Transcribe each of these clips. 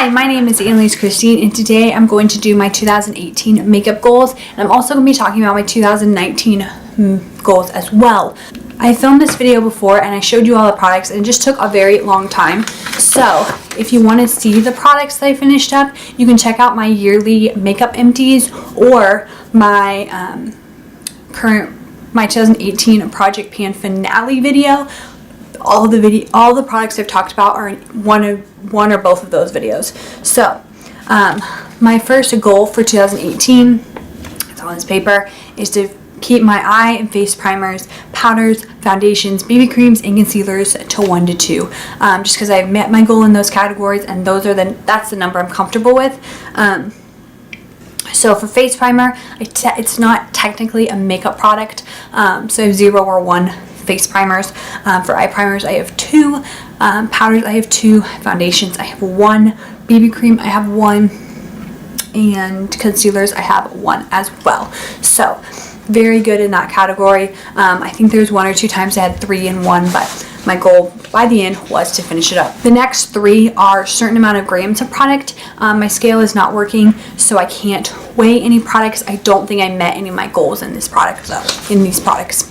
Hi, my name is Annalise Christine, and today I'm going to do my 2018 makeup goals, and I'm also going to be talking about my 2019 goals as well. I filmed this video before and I showed you all the products, and it just took a very long time. So if you want to see the products that I finished up, you can check out my yearly makeup empties or my my 2018 Project Pan finale video. All the products I've talked about are in one or both of those videos. So my first goal for 2018, it's on this paper, is to keep my eye and face primers, powders, foundations, BB creams, and concealers to 1 to 2. Just because I've met my goal in those categories, and that's the number I'm comfortable with. So for face primer, it's not technically a makeup product, so I have 0 or 1 face primers. For eye primers, I have 2. Powders, I have 2. Foundations, I have 1. BB cream, I have 1. And concealers, I have 1 as well. So very good in that category. I think there's 1 or 2 times I had 3 in 1, but my goal by the end was to finish it up. The next 3 are a certain amount of grams of product. My scale is not working, so I can't weigh any products. I don't think I met any of my goals in this product, in these products.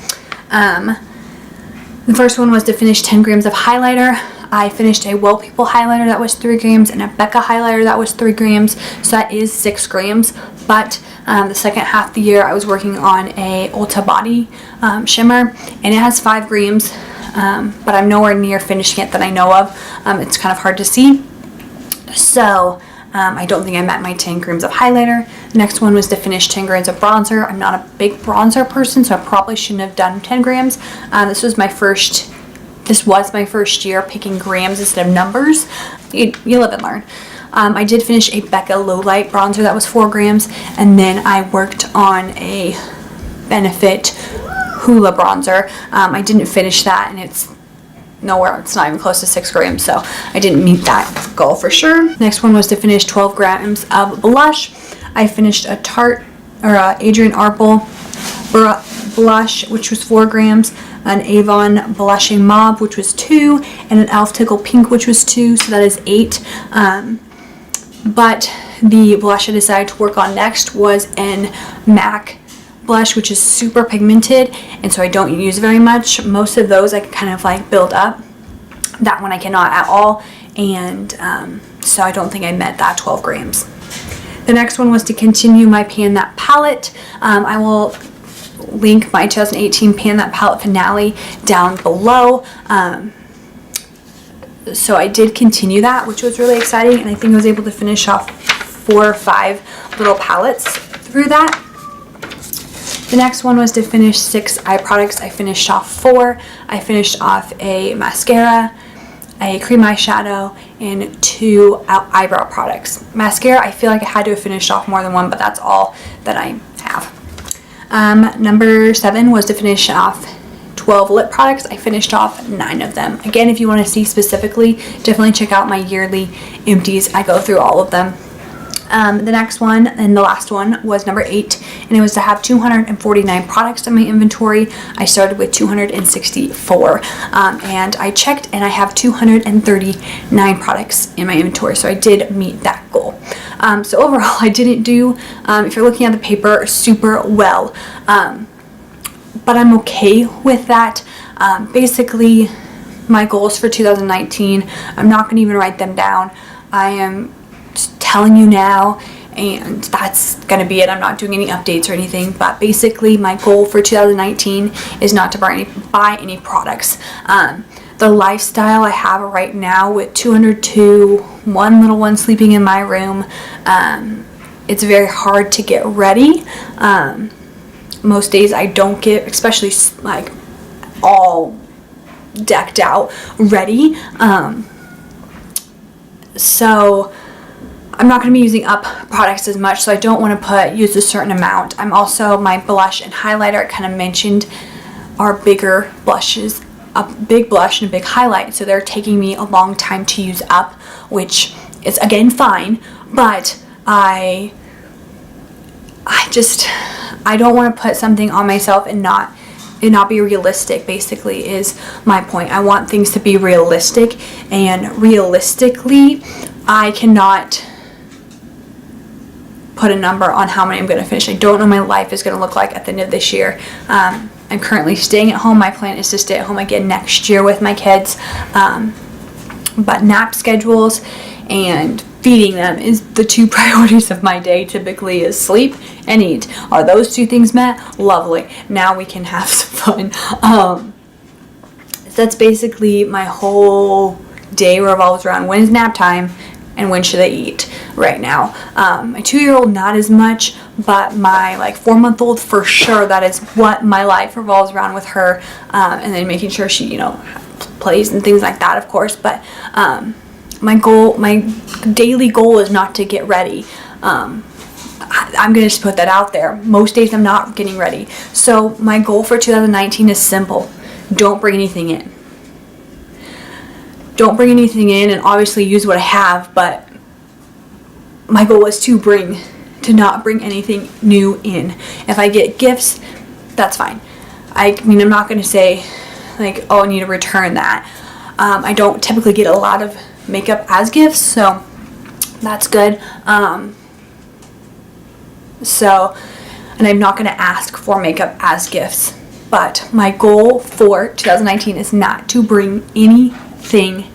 The first one was to finish 10 grams of highlighter. I finished a Well People highlighter that was 3 grams and a Becca highlighter that was 3 grams, so that is 6 grams. But the second half of the year I was working on a Ulta Body shimmer, and it has 5 grams, but I'm nowhere near finishing it that I know of. It's kind of hard to see. So I don't think I met my 10 grams of highlighter. The next one was to finish 10 grams of bronzer. I'm not a big bronzer person, so I probably shouldn't have done 10 grams. This was my first year picking grams instead of numbers. You live and learn. I did finish a Becca Low Light bronzer that was 4 grams, and then I worked on a Benefit Hoola bronzer. I didn't finish that, and it's not even close to 6 grams, so I didn't meet that goal for sure. Next one was to finish 12 grams of blush. I finished a Adrienne Arpel blush, which was 4 grams, an Avon Blushing Mauve, which was 2, and an Elf Tickle Pink, which was 2, so that is 8. But the blush I decided to work on next was an MAC blush, which is super pigmented, and so I don't use very much. Most of those I can kind of like build up. That one I cannot at all, and so I don't think I met that 12 grams. The next one was to continue my Pan That palette. I will link my 2018 Pan That palette finale down below. So I did continue that, which was really exciting, and I think I was able to finish off 4 or 5 little palettes through that. The next one was to finish 6 eye products. I finished off 4. I finished off a mascara, a cream eyeshadow, and 2 eyebrow products. Mascara, I feel like I had to have finished off more than 1, but that's all that I have. Number 7 was to finish off 12 lip products. I finished off 9 of them. Again, if you want to see specifically, definitely check out my yearly empties. I go through all of them. The next one and the last one was number 8, and it was to have 249 products in my inventory. I started with 264, and I checked and I have 239 products in my inventory, so I did meet that goal. So overall, I didn't do, if you're looking at the paper, super well, but I'm okay with that. Basically, my goals for 2019, I'm not going to even write them down. I am telling you now, and that's gonna be it. I'm not doing any updates or anything, but basically my goal for 2019 is not to buy any products. The lifestyle I have right now with 202, one little one sleeping in my room, it's very hard to get ready. Most days I don't get, especially like all decked out ready, so I'm not going to be using up products as much, so I don't want to use a certain amount. I'm also, my blush and highlighter, I kind of mentioned, are bigger blushes, a big blush and a big highlight, so they're taking me a long time to use up, which is again fine, but I don't want to put something on myself and not be realistic, basically, is my point. I want things to be realistic, and realistically, I cannot put a number on how many I'm going to finish. I don't know what my life is going to look like at the end of this year. I'm currently staying at home. My plan is to stay at home again next year with my kids. But nap schedules and feeding them is the 2 priorities of my day. Typically is sleep and eat. Are those 2 things met? Lovely. Now we can have some fun. That's basically my whole day revolves around when is nap time and when should I eat right now. My 2-year-old not as much, but my 4-month-old for sure, that is what my life revolves around with her. And then making sure she, plays and things like that, of course. But my daily goal is not to get ready. I'm going to just put that out there. Most days I'm not getting ready. So my goal for 2019 is simple. Don't bring anything in. Don't bring anything in, and obviously use what I have, but my goal is to not bring anything new in. If I get gifts, that's fine. I mean, I'm not going to say, oh, I need to return that. I don't typically get a lot of makeup as gifts, so that's good. And I'm not going to ask for makeup as gifts. But my goal for 2019 is not to bring anything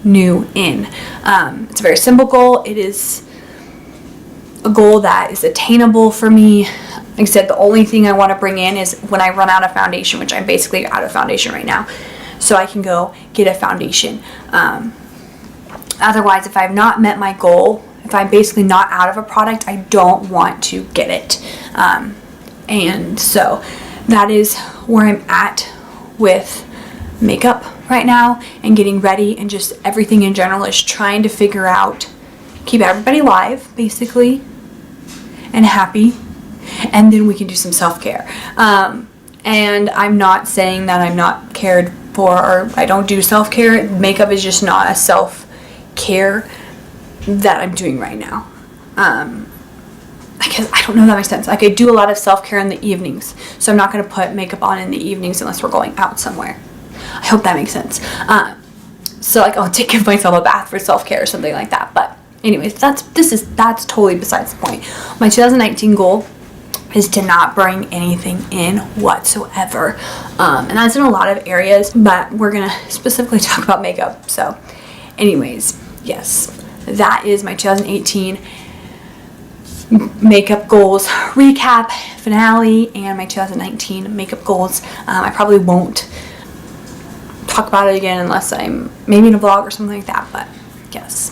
new in. It's a very simple goal. It is a goal that is attainable for me. Like I said, the only thing I want to bring in is when I run out of foundation, which I'm basically out of foundation right now. So I can go get a foundation. Otherwise, if I've not met my goal, if I'm basically not out of a product, I don't want to get it. And so that is where I'm at with makeup right now and getting ready, and just everything in general is trying to figure out, keep everybody alive basically and happy, and then we can do some self-care. And I'm not saying that I'm not cared for or I don't do self-care. Makeup is just not a self-care that I'm doing right now. I don't know if that makes sense. I do a lot of self-care in the evenings, so I'm not going to put makeup on in the evenings unless we're going out somewhere. I hope that makes sense. So I'll give myself a bath for self-care or something like that. But anyways, that's totally besides the point. My 2019 goal is to not bring anything in whatsoever. And that's in a lot of areas, but we're going to specifically talk about makeup. So anyways, yes, that is my 2018 makeup goals recap, finale, and my 2019 makeup goals. I probably won't talk about it again unless I'm maybe in a vlog or something like that, but yes.